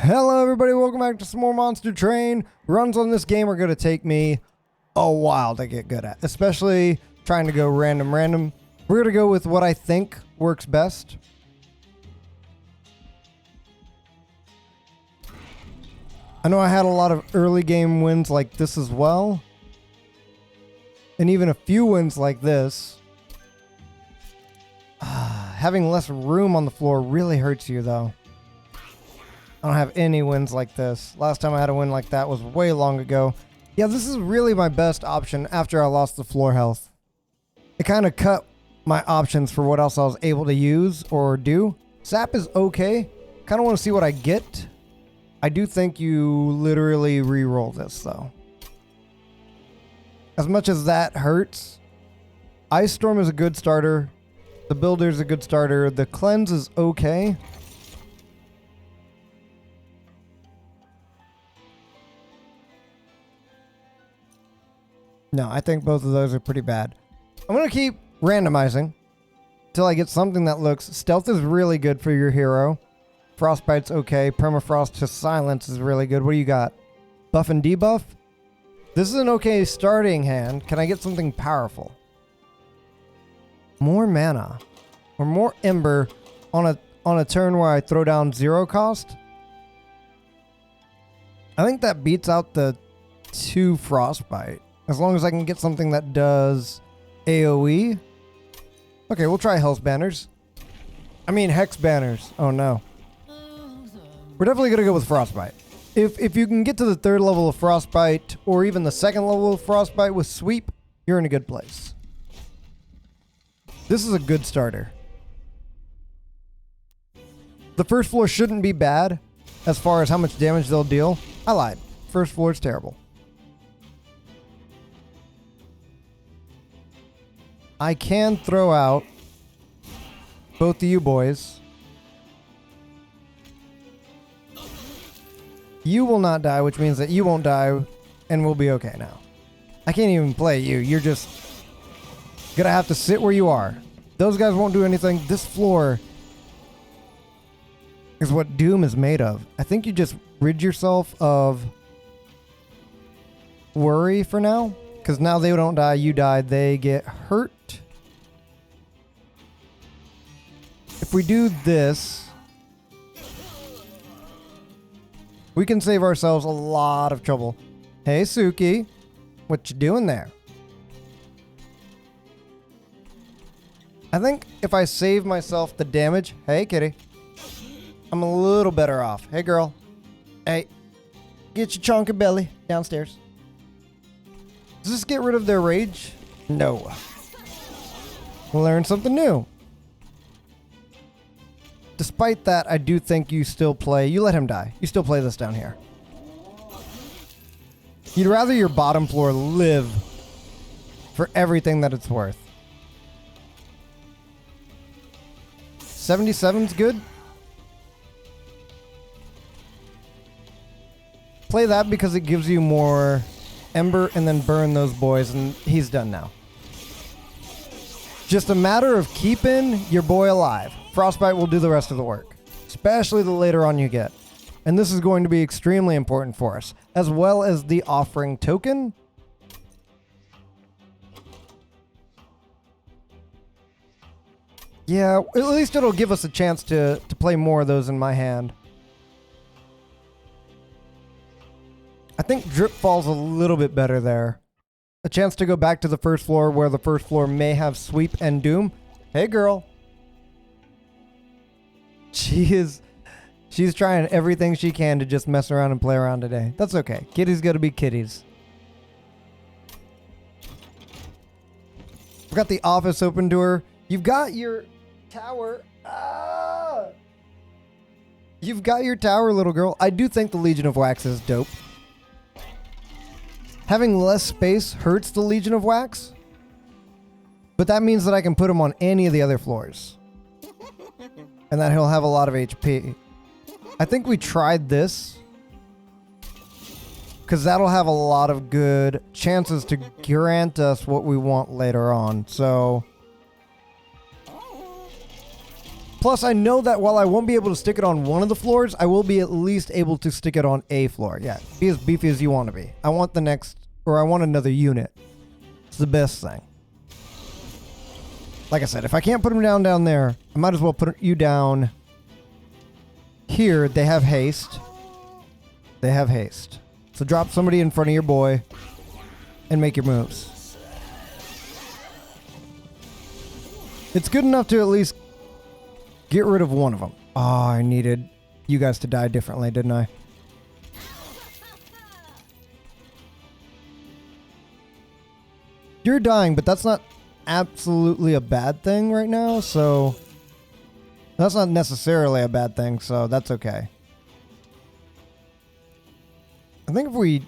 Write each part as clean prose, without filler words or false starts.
Hello everybody, welcome back to some more Monster Train. Runs on this game are going to take me a while to get good at, especially trying to go random. We're going to go with what I think works best. I know I had a lot of early game wins like this as well, and even a few wins like this. Having less room on the floor really hurts you though. I don't have any wins like this. Last time I had a win like that was way long ago. Yeah, this is really my best option after I lost the floor health. It kind of cut my options for what else I was able to use or do. Sap is okay. Kind of want to see what I get. I do think you literally re-roll this though. As much as that hurts, Ice Storm is a good starter. The Builder is a good starter. The Cleanse is okay. No, I think both of those are pretty bad. I'm going to keep randomizing until I get something that looks... Stealth is really good for your hero. Frostbite's okay. Permafrost to Silence is really good. What do you got? Buff and debuff? This is an okay starting hand. Can I get something powerful? More mana. Or more Ember on a turn where I throw down 0 cost? I think that beats out the 2 Frostbite. As long as I can get something that does AoE. Okay, we'll try Health Banners. I mean Hex Banners. Oh no. We're definitely going to go with Frostbite. If you can get to the 3rd level of Frostbite, or even the 2nd level of Frostbite with Sweep, you're in a good place. This is a good starter. The first floor shouldn't be bad as far as how much damage they'll deal. I lied. First floor is terrible. I can throw out both of you boys. You will not die, which means that you won't die, and we'll be okay now. I can't even play you. You're just gonna have to sit where you are. Those guys won't do anything. This floor is what Doom is made of. I think you just rid yourself of worry for now. Because now they don't die, you die, they get hurt. If we do this, we can save ourselves a lot of trouble. Hey, Suki, what you doing there? I think if I save myself the damage... Hey, kitty. I'm a little better off. Hey, girl. Hey, get your chonky belly downstairs. Does this get rid of their rage? No. We'll learn something new. Despite that, I do think you still play... You let him die. You still play this down here. You'd rather your bottom floor live for everything that it's worth. 77's good. Play that because it gives you more... Ember and then burn those boys, and he's done now. Just a matter of keeping your boy alive. Frostbite will do the rest of the work, especially the later on you get. And this is going to be extremely important for us, as well as the offering token. Yeah, at least it'll give us a chance to play more of those in my hand. I think Drip falls a little bit better there. A chance to go back to the first floor where the first floor may have Sweep and Doom. Hey, girl. She's trying everything she can to just mess around and play around today. That's okay. Kitties gotta be kitties. I've got the office open to her. You've got your tower. Ah! You've got your tower, little girl. I do think the Legion of Wax is dope. Having less space hurts the Legion of Wax, but that means that I can put him on any of the other floors, and that he'll have a lot of HP. I think we tried this, because that'll have a lot of good chances to grant us what we want later on, so... Plus, I know that while I won't be able to stick it on one of the floors, I will be at least able to stick it on a floor. Yeah, be as beefy as you want to be. I want the next, or I want another unit. It's the best thing. Like I said, if I can't put them down there, I might as well put you down here. They have haste. They have haste. So drop somebody in front of your boy and make your moves. It's good enough to at least get rid of one of them. Oh, I needed you guys to die differently, didn't I? You're dying, but that's not absolutely a bad thing right now, so that's not necessarily a bad thing, so that's okay. I think if we...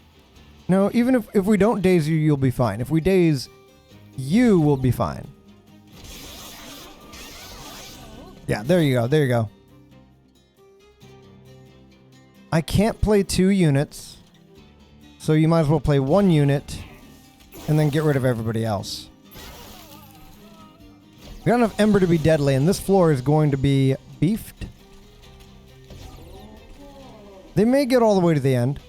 No, even if we don't daze you, you'll be fine. If we daze you, will be fine. Yeah, there you go. There you go. I can't play 2 units, so you might as well play 1 unit and then get rid of everybody else. We got enough Ember to be deadly, and this floor is going to be beefed. They may get all the way to the end.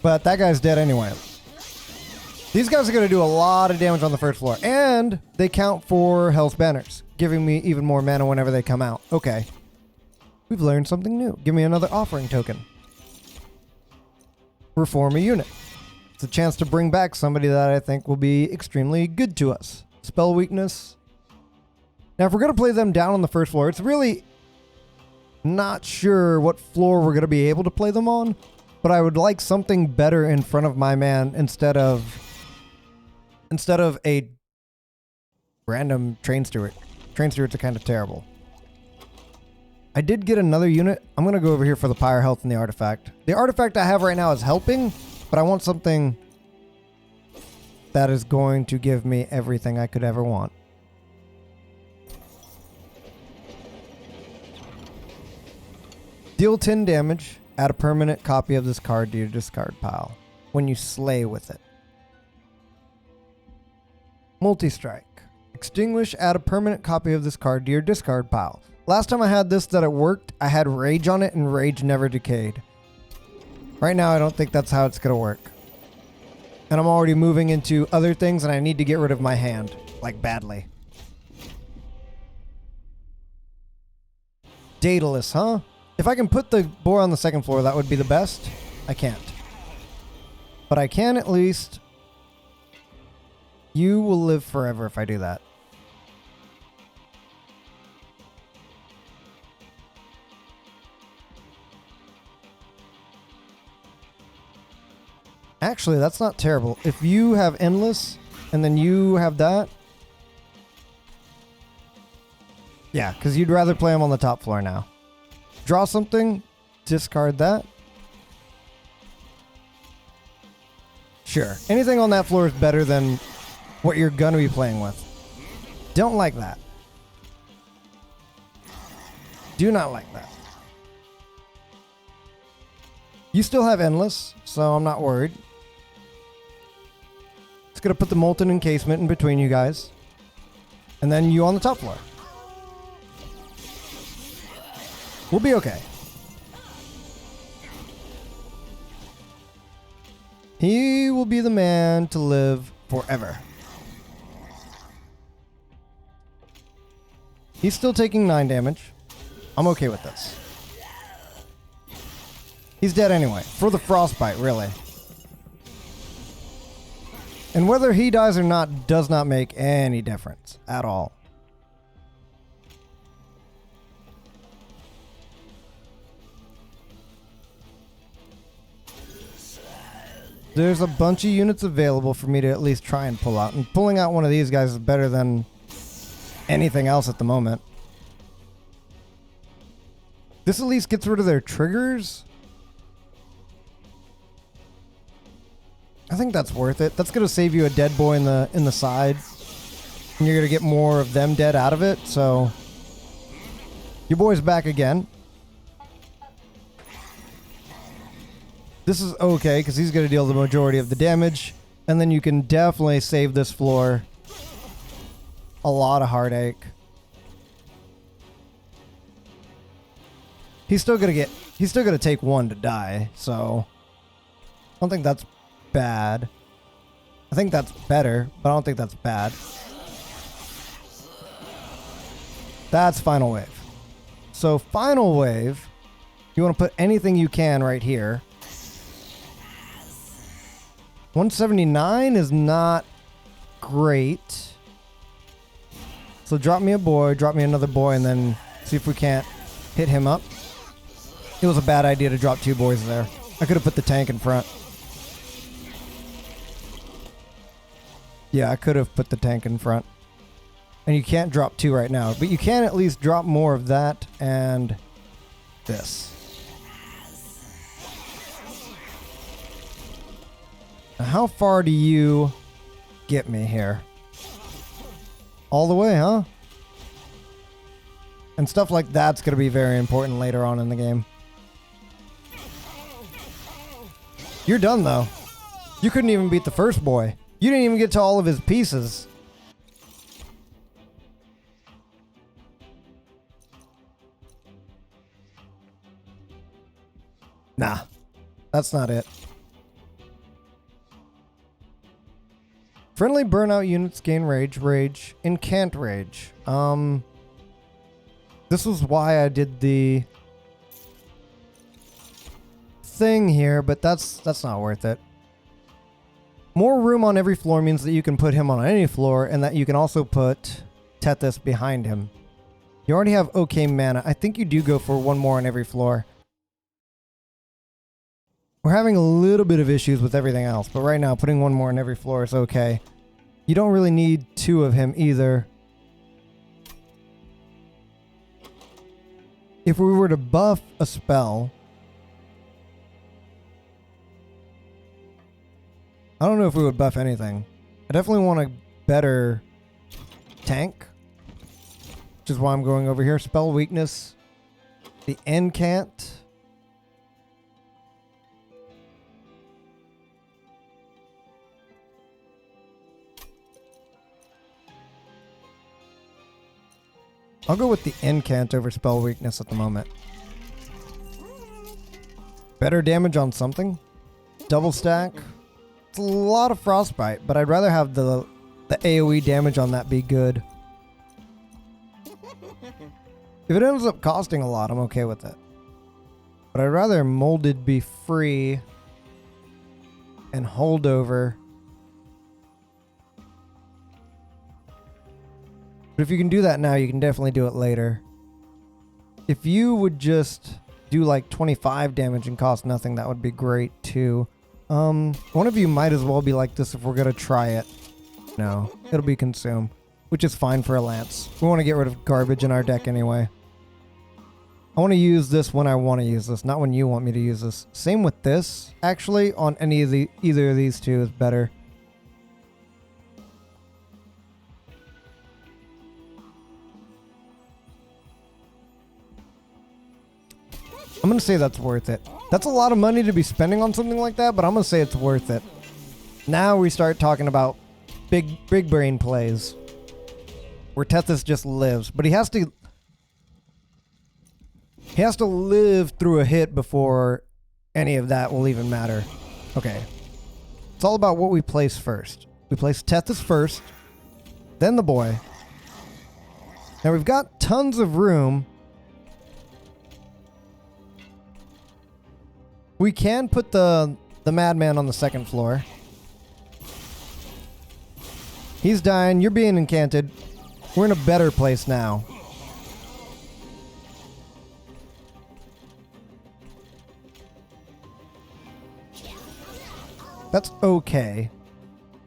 But that guy's dead anyway. These guys are going to do a lot of damage on the first floor. And they count for Hell's Banners, giving me even more mana whenever they come out. Okay. We've learned something new. Give me another offering token. Reform a unit. It's a chance to bring back somebody that I think will be extremely good to us. Spell weakness. Now, if we're going to play them down on the first floor, it's really not sure what floor we're going to be able to play them on. But I would like something better in front of my man instead of a random train steward. Train stewards are kind of terrible. I did get another unit. I'm going to go over here for the Pyre health and the artifact. The artifact I have right now is helping, but I want something that is going to give me everything I could ever want. Deal 10 damage. Add a permanent copy of this card to your discard pile when you slay with it. Multi-strike. Extinguish, add a permanent copy of this card to your discard pile. Last time I had this that it worked, I had Rage on it and Rage never decayed. Right now I don't think that's how it's going to work. And I'm already moving into other things and I need to get rid of my hand. Like badly. Daedalus, huh? If I can put the boar on the second floor, that would be the best. I can't. But I can at least... You will live forever if I do that. Actually, that's not terrible. If you have Endless, and then you have that... Yeah, because you'd rather play them on the top floor now. Draw something, discard that. Sure. Anything on that floor is better than what you're going to be playing with. Don't like that. Do not like that. You still have Endless, so I'm not worried. Just going to put the Molten Encasement in between you guys. And then you on the top floor. We'll be okay. He will be the man to live forever. He's still taking 9 damage. I'm okay with this. He's dead anyway. For the frostbite, really. And whether he dies or not does not make any difference at all. There's a bunch of units available for me to at least try and pull out. And pulling out one of these guys is better than anything else at the moment. This at least gets rid of their triggers. I think that's worth it. That's going to save you a dead boy in the side. And you're going to get more of them dead out of it. So your boy's back again. This is okay, because he's going to deal the majority of the damage. And then you can definitely save this floor a lot of heartache. He's still gonna take one to die, so I don't think that's bad. I think that's better, but I don't think that's bad. That's final wave. So final wave, you want to put anything you can right here. 179 is not great. So drop me a boy, drop me another boy, and then see if we can't hit him up. It was a bad idea to drop 2 boys there. I could have put the tank in front. Yeah, I could have put the tank in front. And you can't drop 2 right now, but you can at least drop more of that and this. Now, how far do you get me here? All the way, huh? And stuff like that's going to be very important later on in the game. You're done, though. You couldn't even beat the first boy. You didn't even get to all of his pieces. Nah, that's not it. Friendly burnout units gain rage, and can't rage. This was why I did the thing here, but that's not worth it. More room on every floor means that you can put him on any floor, and that you can also put Tethys behind him. You already have okay mana. I think you do go for 1 more on every floor. We're having a little bit of issues with everything else, but right now putting 1 more on every floor is okay. You don't really need 2 of him either. If we were to buff a spell, I don't know if we would buff anything. I definitely want a better tank, which is why I'm going over here. Spell weakness. The incant. I'll go with the incant over spell weakness at the moment. Better damage on something. Double stack. It's a lot of frostbite, but I'd rather have the AoE damage on that be good. If it ends up costing a lot, I'm okay with it. But I'd rather molded be free and holdover. But if you can do that now, you can definitely do it later. If you would just do like 25 damage and cost nothing, that would be great too. One of you might as well be like this if we're gonna try it. No, it'll be consumed, which is fine for a lance. We want to get rid of garbage in our deck anyway. I want to use this when I want to use this, not when you want me to use this. Same with this, actually, on any of either of these two is better. I'm going to say that's worth it. That's a lot of money to be spending on something like that, but I'm going to say it's worth it. Now we start talking about big brain plays where Tethys just lives, but he has to live through a hit before any of that will even matter. Okay. It's all about what we place first. We place Tethys first, then the boy. Now we've got tons of room. We can put the madman on the second floor. He's dying. You're being incanted. We're in a better place now. That's okay.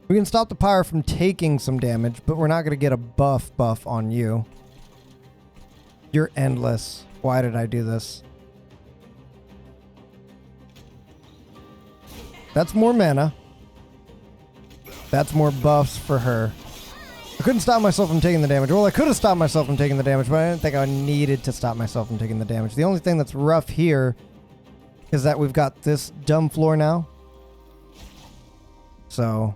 We can stop the Pyre from taking some damage, but we're not going to get a buff on you. You're endless. Why did I do this? That's more mana. That's more buffs for her. I couldn't stop myself from taking the damage. Well, I could have stopped myself from taking the damage, but I didn't think I needed to stop myself from taking the damage. The only thing that's rough here is that we've got this dumb floor now. So,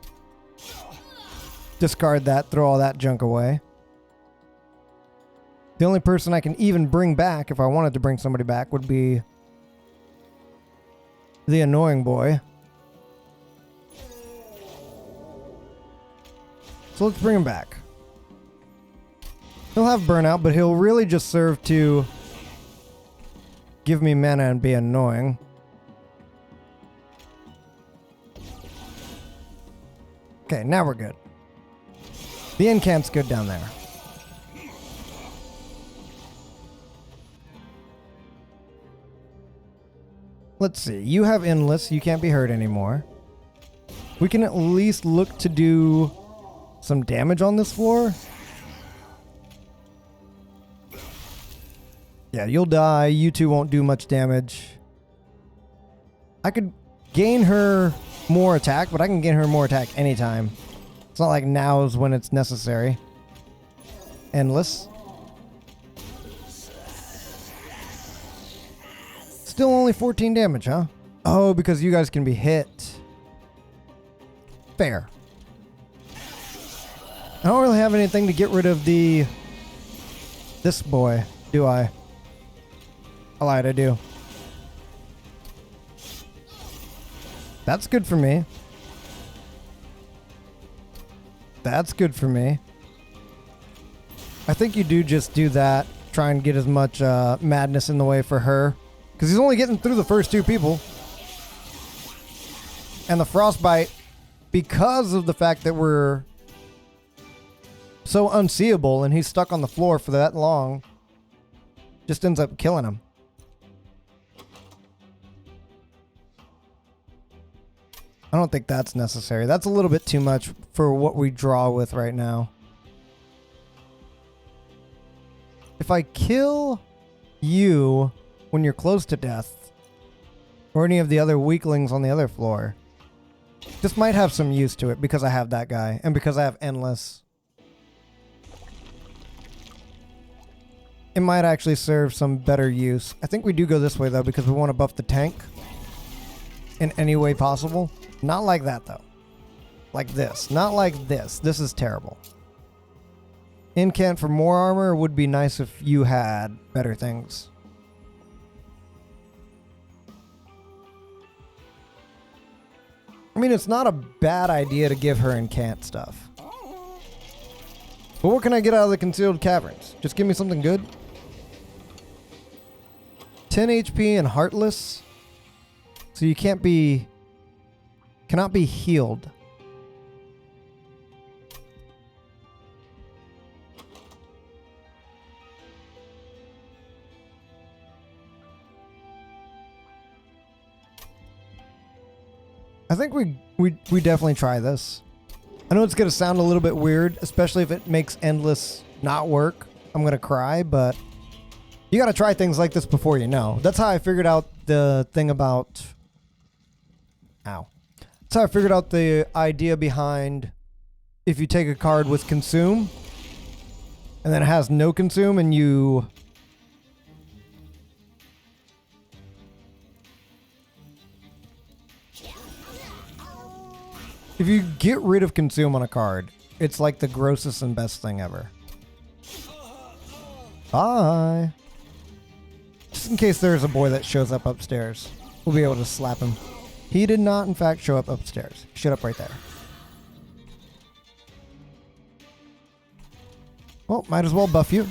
discard that, throw all that junk away. The only person I can even bring back, if I wanted to bring somebody back, would be the annoying boy. So let's bring him back. He'll have burnout, but he'll really just serve to give me mana and be annoying. Okay, now we're good. The incant's good down there. Let's see. You have endless. You can't be hurt anymore. We can at least look to do some damage on this floor. Yeah, you'll die. You two won't do much damage. I could gain her more attack, but I can gain her more attack anytime. It's not like now is when it's necessary. Endless. Still only 14 damage, huh? Oh, because you guys can be hit. Fair. I don't really have anything to get rid of this boy, do I? I lied, I do. That's good for me. That's good for me. I think you do just do that. Try and get as much madness in the way for her. Because he's only getting through the first two people. And the frostbite, because of the fact that we're so unseeable and he's stuck on the floor for that long, just ends up killing him. I don't think that's necessary. That's a little bit too much for what we draw with right now. If I kill you when you're close to death, or any of the other weaklings on the other floor, this might have some use to it because I have that guy and because I have endless. It might actually serve some better use. I think we do go this way though because we want to buff the tank in any way possible. Not like that though. Like this. Not like this. This is terrible. Incant for more armor would be nice if you had better things. I mean, it's not a bad idea to give her incant stuff. But what can I get out of the concealed caverns? Just give me something good. 10 HP and heartless. So you cannot be healed. I think we definitely try this. I know it's going to sound a little bit weird, especially if it makes endless not work. I'm going to cry, but you got to try things like this before you know. That's how I figured out the thing about... Ow. That's how I figured out the idea behind if you take a card with consume and then it has no consume and you... If you get rid of consume on a card, it's like the grossest and best thing ever. Bye. Just in case there's a boy that shows up upstairs, we'll be able to slap him. He did not, in fact, show up upstairs. He showed up right there. Well, might as well buff you.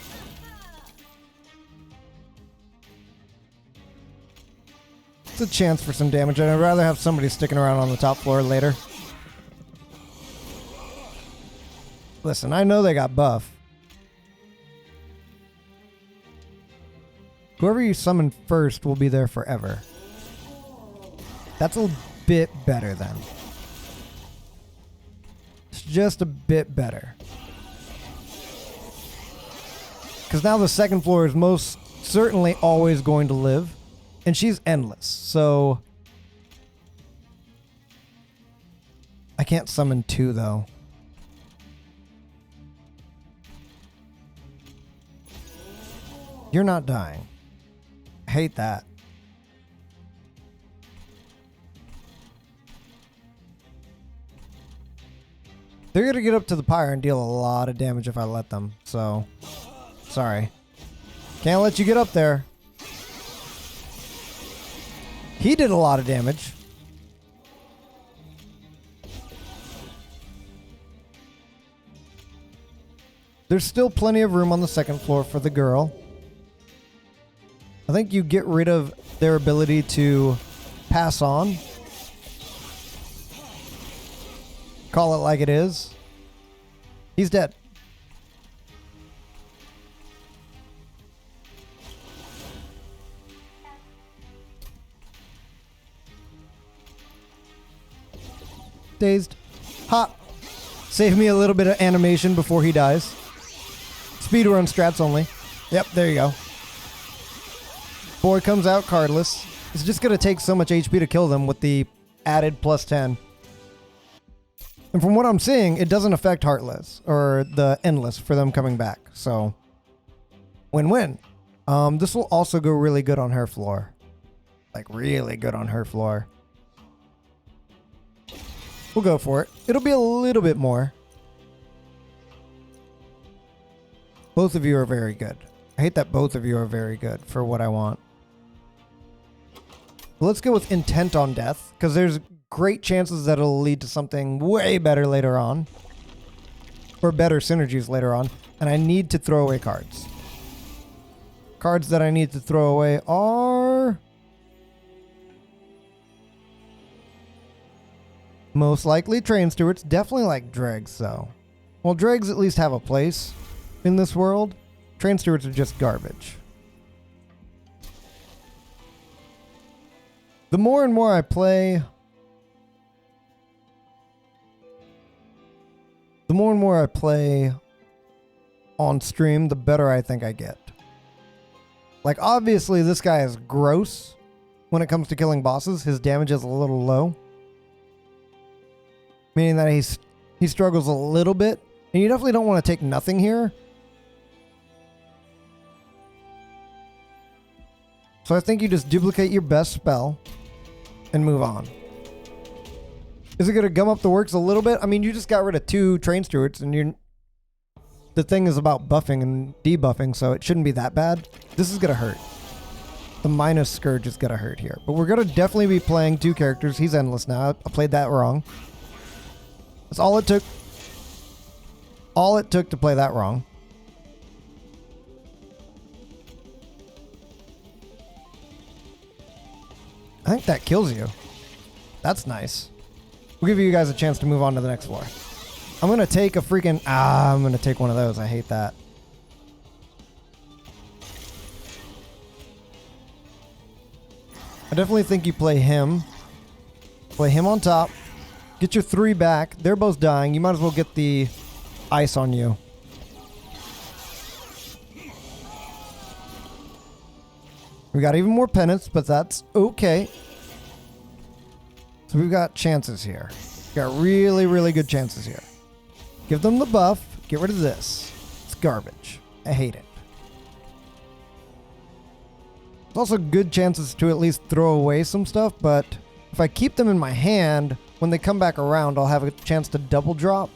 It's a chance for some damage, and I'd rather have somebody sticking around on the top floor later. Listen, I know they got buff. Whoever you summon first will be there forever. That's a bit better then. It's just a bit better. Because now the second floor is most certainly always going to live. And she's endless, so... I can't summon two though. You're not dying. I hate that. They're going to get up to the Pyre and deal a lot of damage if I let them, so... Sorry. Can't let you get up there. He did a lot of damage. There's still plenty of room on the second floor for the girl. I think you get rid of their ability to pass on. Call it like it is. He's dead. Dazed. Hop. Save me a little bit of animation before he dies. Speedrun strats only. Yep, there you go. Boy comes out cardless. It's just going to take so much HP to kill them with the added plus 10. And from what I'm seeing, it doesn't affect Heartless or the Endless for them coming back. So, win-win. This will also go really good on her floor. Like, really good on her floor. We'll go for it. It'll be a little bit more. Both of you are very good. I hate that both of you are very good for what I want. Let's go with Intent on Death, because there's great chances that it'll lead to something way better later on. Or better synergies later on. And I need to throw away cards. Cards that I need to throw away are... most likely Train Stewards. Definitely like Dregs, though. Well, Dregs at least have a place in this world. Train Stewards are just garbage. The more and more I play... the more and more I play on stream, the better I think I get. Like, obviously, this guy is gross when it comes to killing bosses. His damage is a little low. Meaning that he struggles a little bit. And you definitely don't want to take nothing here. So I think you just duplicate your best spell and move on. Is it going to gum up the works a little bit? I mean, you just got rid of 2 Train Stewards and the thing is about buffing and debuffing, so it shouldn't be that bad. This is going to hurt. The minus Scourge is going to hurt here. But we're going to definitely be playing 2 characters. He's Endless now. I played that wrong. That's all it took. All it took to play that wrong. I think that kills you. That's nice. We'll give you guys a chance to move on to the next floor. I'm going to take a freaking... I'm going to take one of those. I hate that. I definitely think you play him. Play him on top. Get your 3 back. They're both dying. You might as well get the ice on you. We got even more penance, but that's okay. So we've got chances here. We've got really, really good chances here. Give them the buff. Get rid of this. It's garbage. I hate it. It's also good chances to at least throw away some stuff, but if I keep them in my hand, when they come back around, I'll have a chance to double drop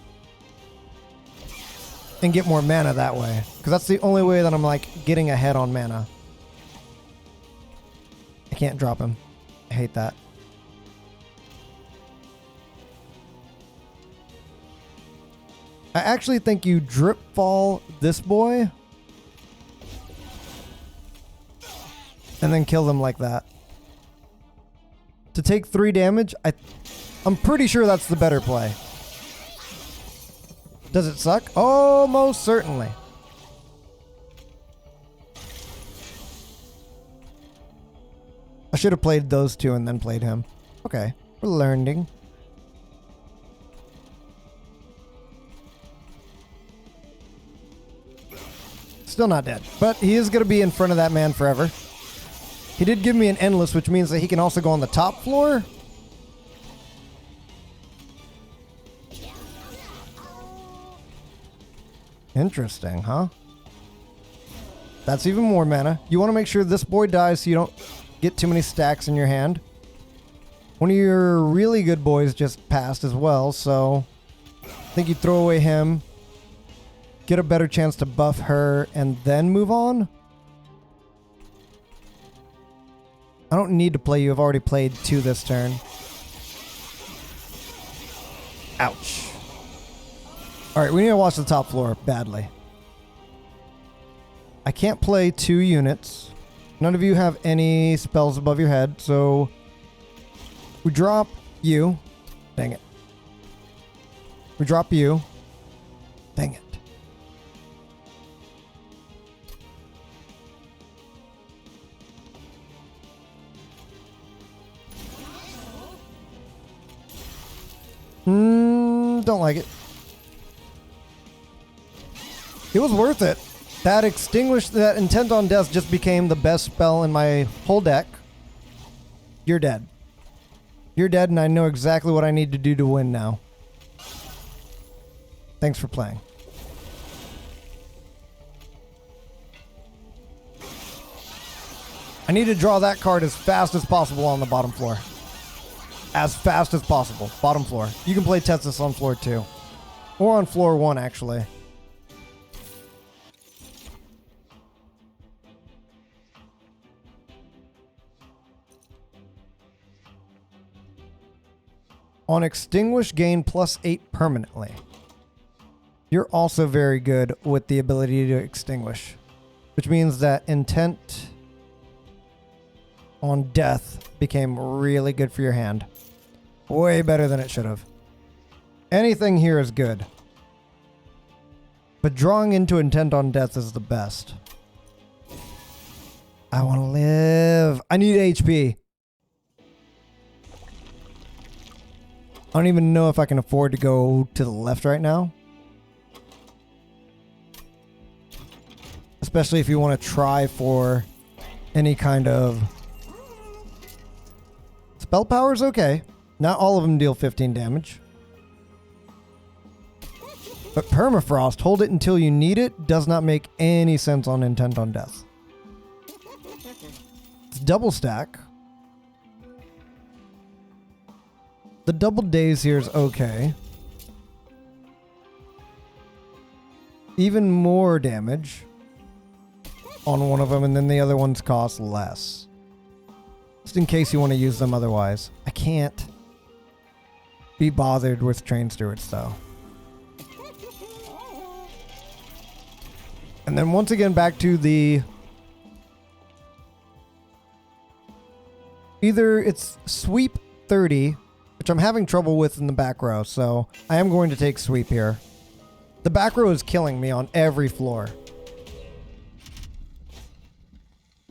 and get more mana that way. Because that's the only way that I'm like getting ahead on mana. I can't drop him. I hate that. I actually think you drip fall this boy and then kill them like that. To take 3 damage, I'm pretty sure that's the better play. Does it suck? Oh, most certainly. I should have played those 2 and then played him. Okay, we're learning. Still not dead, but he is going to be in front of that man forever. He did give me an Endless, which means that he can also go on the top floor. Interesting, huh? That's even more mana. You want to make sure this boy dies so you don't get too many stacks in your hand. One of your really good boys just passed as well, so I think you throw away him, get a better chance to buff her, and then move on. I don't need to play you. I've already played 2 this turn. Ouch. Alright, we need to watch the top floor badly. I can't play 2 units. None of you have any spells above your head, so we drop you. Dang it. We drop you. Dang it. Don't like it. It was worth it. That Intent on Death just became the best spell in my whole deck. You're dead. You're dead, and I know exactly what I need to do to win now. Thanks for playing. I need to draw that card as fast as possible on the bottom floor. As fast as possible. Bottom floor. You can play Tetsis on floor 2. Or on floor 1, actually. On Extinguish, gain +8 permanently. You're also very good with the ability to extinguish, which means that Intent on Death became really good for your hand. Way better than it should have. Anything here is good. But drawing into Intent on Death is the best. I want to live. I need HP. I don't even know if I can afford to go to the left right now. Especially if you want to try for any kind of... Spell power is okay. Not all of them deal 15 damage. But Permafrost, hold it until you need it, does not make any sense on Intent on Death. It's double stack. The double daze here is okay. Even more damage on one of them, and then the other ones cost less. Just in case you want to use them otherwise. I can't be bothered with Train Stewards, though. And then once again back to the... Either it's Sweep 30, which I'm having trouble with in the back row, so I am going to take Sweep here. The back row is killing me on every floor.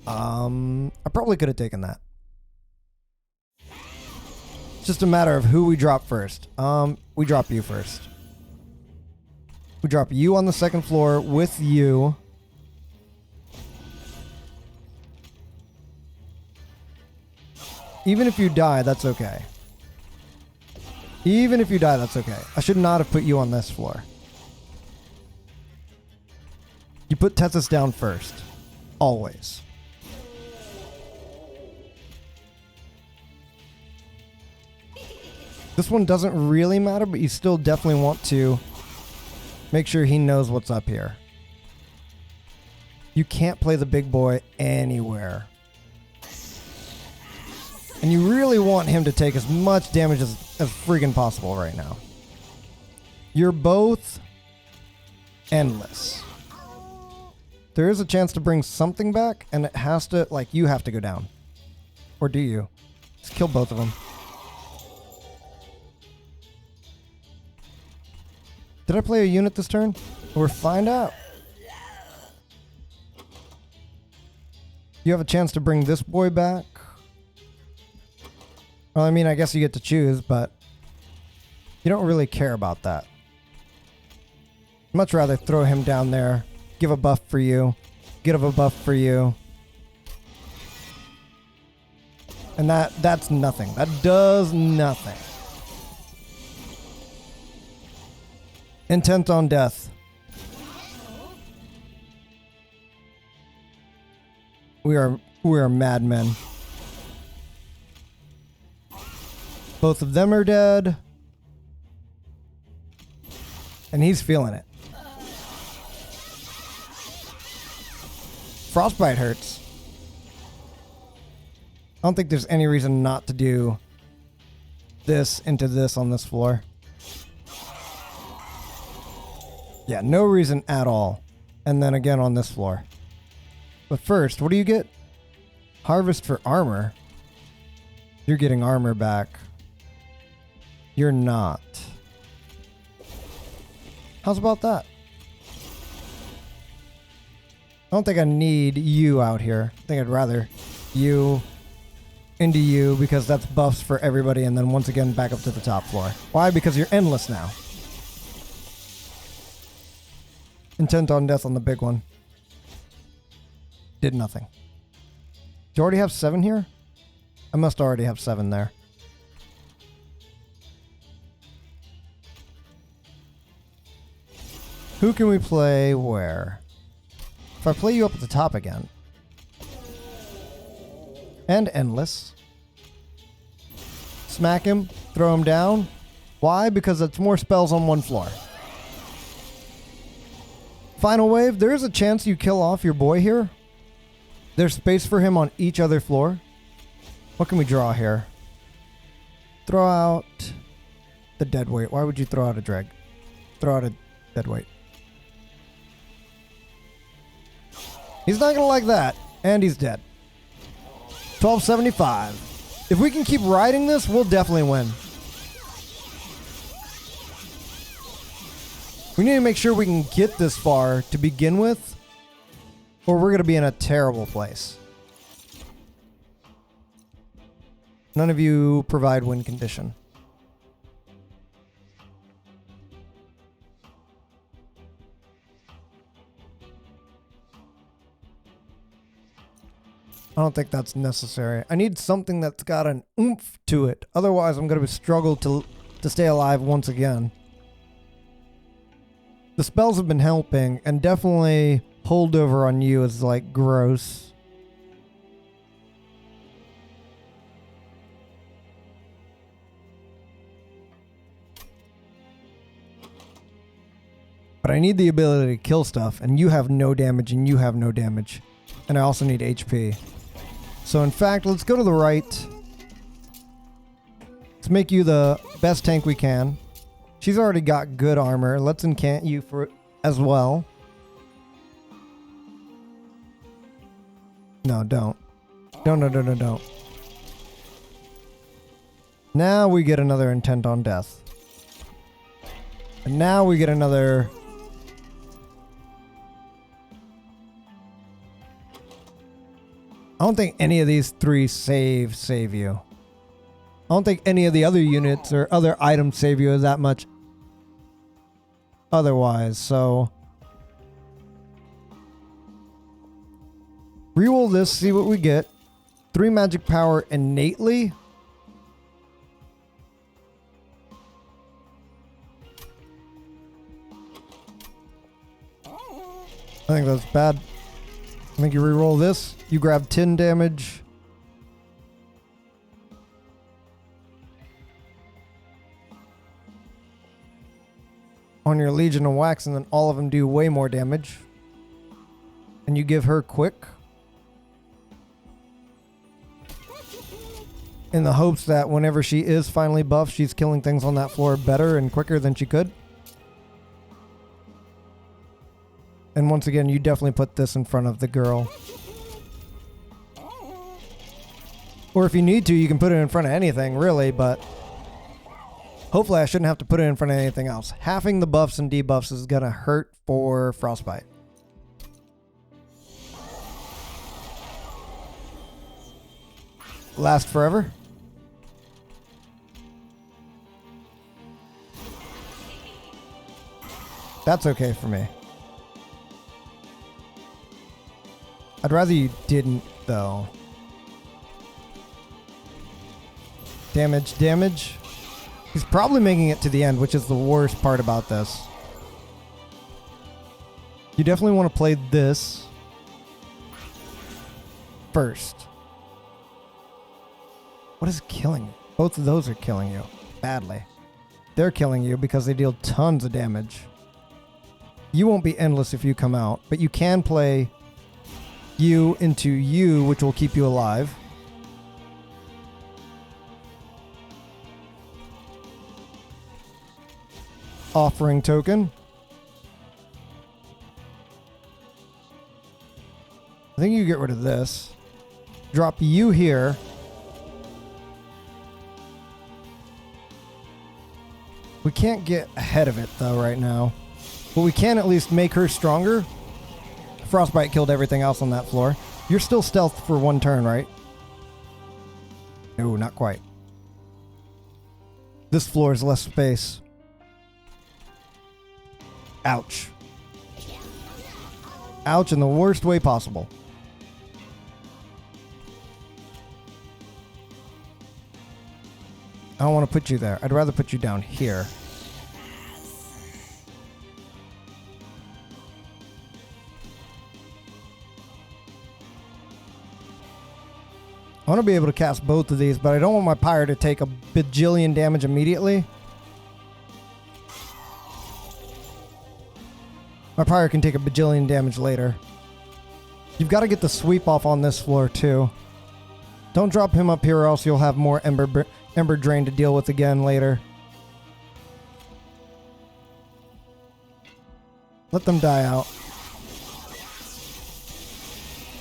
I probably could have taken that. It's just a matter of who we drop first. We drop you first. We drop you on the second floor with you. Even if you die, that's okay. Even if you die, that's okay. I should not have put you on this floor. You put Tetsis down first. Always. This one doesn't really matter, but you still definitely want to make sure he knows what's up here. You can't play the big boy anywhere. And you really want him to take as much damage as freaking possible right now. You're both endless. There is a chance to bring something back, and it has to, like, you have to go down. Or do you? Just kill both of them. Did I play a unit this turn? We'll find out. You have a chance to bring this boy back. Well, I mean, I guess you get to choose, but you don't really care about that. Much rather throw him down there, give a buff for you, get a buff for you. And that's nothing. That does nothing. Intent on Death. We are madmen. Both of them are dead. And he's feeling it. Frostbite hurts. I don't think there's any reason not to do this into this on this floor. Yeah, no reason at all. And then again on this floor. But first, what do you get? Harvest for armor. You're getting armor back. You're not. How's about that? I don't think I need you out here. I think I'd rather you into you because that's buffs for everybody, and then once again back up to the top floor. Why? Because you're endless now. Intent on death on the big one. Did nothing. Do you already have 7 here? I must already have 7 there. Who can we play where? If I play you up at the top again. And endless. Smack him, throw him down. Why? Because it's more spells on one floor. Final wave, there is a chance you kill off your boy here. There's space for him on each other floor. What can we draw here? Throw out the deadweight. Why would you throw out a dreg? Throw out a deadweight. He's not going to like that. And he's dead. 1275. If we can keep riding this, we'll definitely win. We need to make sure we can get this far to begin with, or we're going to be in a terrible place. None of you provide win condition. I don't think that's necessary. I need something that's got an oomph to it. Otherwise, I'm going to struggle to stay alive once again. The spells have been helping, and definitely holdover on you is like gross. But I need the ability to kill stuff, and you have no damage, and you have no damage. And I also need HP. So in fact, let's go to the right. Let's make you the best tank we can. She's already got good armor. Let's incant you for it as well. No, don't. Don't. Now we get another intent on death. And now we get another... I don't think any of these 3 save you. I don't think any of the other units or other items save you that much otherwise, so... Reroll this, see what we get. 3 magic power innately. I think that's bad. I think you reroll this. You grab 10 damage. On your Legion of Wax, and then all of them do way more damage. And you give her quick. In the hopes that whenever she is finally buffed, she's killing things on that floor better and quicker than she could. And once again, you definitely put this in front of the girl. Or if you need to, you can put it in front of anything, really, but... Hopefully I shouldn't have to put it in front of anything else. Halving the buffs and debuffs is going to hurt for Frostbite. Last forever. That's okay for me. I'd rather you didn't, though. Damage. He's probably making it to the end, which is the worst part about this. You definitely want to play this first. What is killing you? Both of those are killing you badly. They're killing you because they deal tons of damage. You won't be endless if you come out, but you can play you into you, which will keep you alive. offering token. I think you get rid of this. Drop you here. We can't get ahead of it though right now. But we can at least make her stronger. Frostbite killed everything else on that floor. You're still stealth for one turn, right? No, not quite. This floor is less space. Ouch. Ouch in the worst way possible. I don't want to put you there. I'd rather put you down here. I want to be able to cast both of these, but I don't want my Pyre to take a bajillion damage immediately. My Pyre can take a bajillion damage later. You've got to get the sweep off on this floor too. Don't drop him up here or else you'll have more Ember Drain to deal with again later. Let them die out.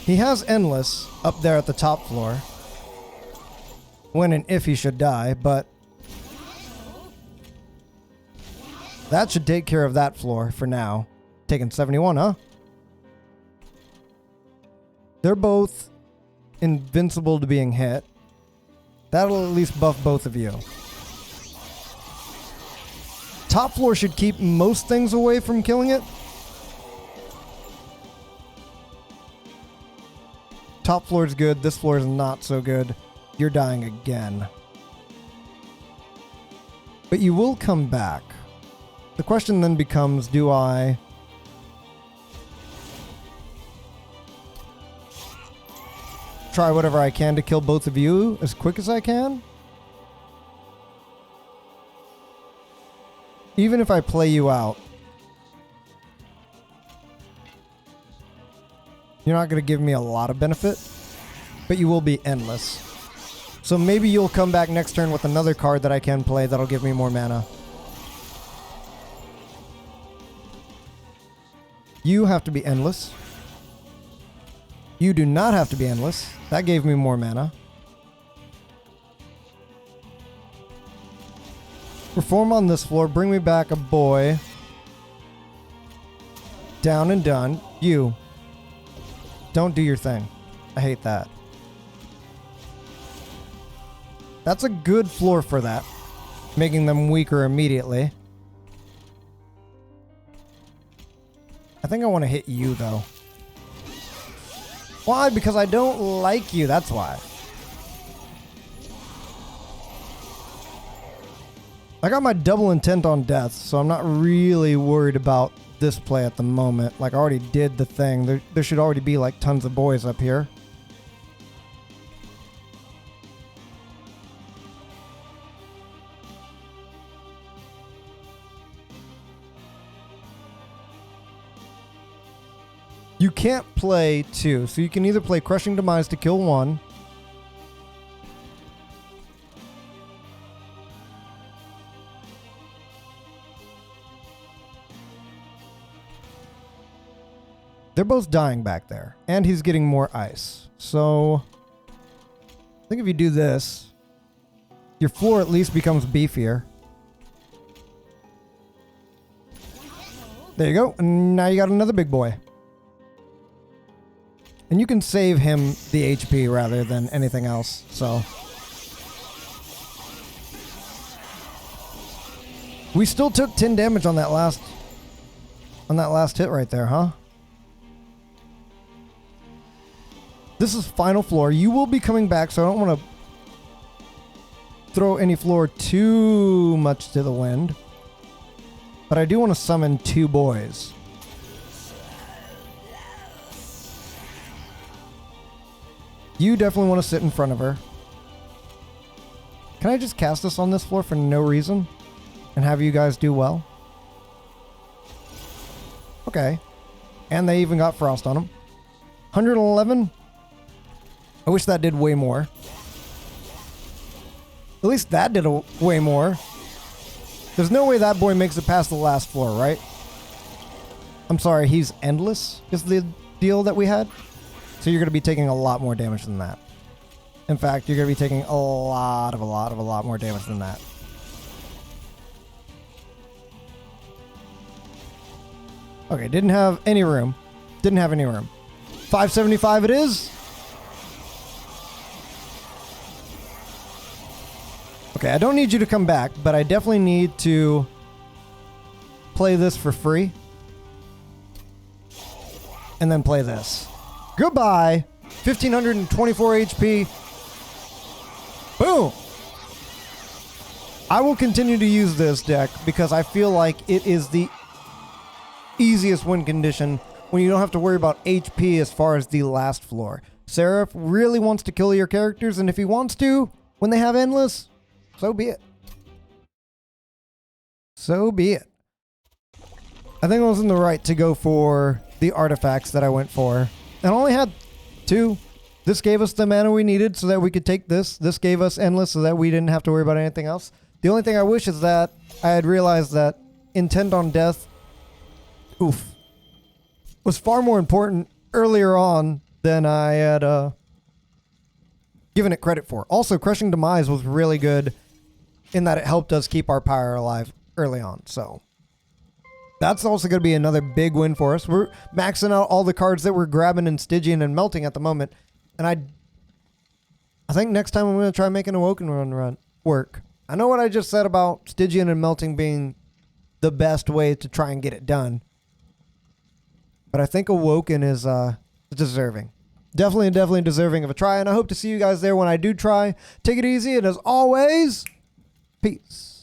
He has Endless up there at the top floor. When and if he should die, but that should take care of that floor for now. Taking 71, huh? They're both invincible to being hit. That'll at least buff both of you. Top floor should keep most things away from killing it. Top floor is good. This floor is not so good. You're dying again. But you will come back. The question then becomes, do I try whatever I can to kill both of you as quick as I can? Even if I play you out, you're not going to give me a lot of benefit, but you will be endless. So maybe you'll come back next turn with another card that I can play that'll give me more mana. You have to be endless. You do not have to be endless. That gave me more mana. Perform on this floor. Bring me back a boy. Down and done. You. Don't do your thing. I hate that. That's a good floor for that. Making them weaker immediately. I think I want to hit you, though. Why? Because I don't like you. That's why. I got my double intent on death, so I'm not really worried about this play at the moment. Like, I already did the thing. There should already be, like, tons of boys up here. You can't play two, so you can either play Crushing Demise to kill one. They're both dying back there, and he's getting more ice. So, I think if you do this, your floor at least becomes beefier. There you go, and now you got another big boy. And you can save him the HP rather than anything else, so. We still took 10 damage on that last hit right there, huh? This is final floor. You will be coming back, so I don't want to throw any floor too much to the wind. But I do want to summon two boys. You definitely want to sit in front of her. Can I just cast this on this floor for no reason? And have you guys do well? Okay. And they even got frost on them. 111? I wish that did way more. At least that did way more. There's no way that boy makes it past the last floor, right? I'm sorry, he's endless is the deal that we had. So you're going to be taking a lot more damage than that. In fact, you're going to be taking a lot more damage than that. Okay, didn't have any room. Didn't have any room. 575 it is. Okay, I don't need you to come back, but I definitely need to play this for free. And then play this. Goodbye. 1524 HP. Boom. I will continue to use this deck because I feel like it is the easiest win condition when you don't have to worry about HP as far as the last floor. Seraph really wants to kill your characters, and if he wants to, when they have endless, so be it. So be it. I think I was in the right to go for the artifacts that I went for. And I only had 2. This gave us the mana we needed so that we could take this. This gave us endless so that we didn't have to worry about anything else. The only thing I wish is that I had realized that Intent on Death, was far more important earlier on than I had given it credit for. Also, Crushing Demise was really good in that it helped us keep our Pyre alive early on. So that's also going to be another big win for us. We're maxing out all the cards that we're grabbing and Stygian and melting at the moment. And I think next time I'm going to try making a Woken run work. I know what I just said about Stygian and melting being the best way to try and get it done. But I think Awoken is deserving. Definitely deserving of a try. And I hope to see you guys there when I do try. Take it easy. And as always, peace.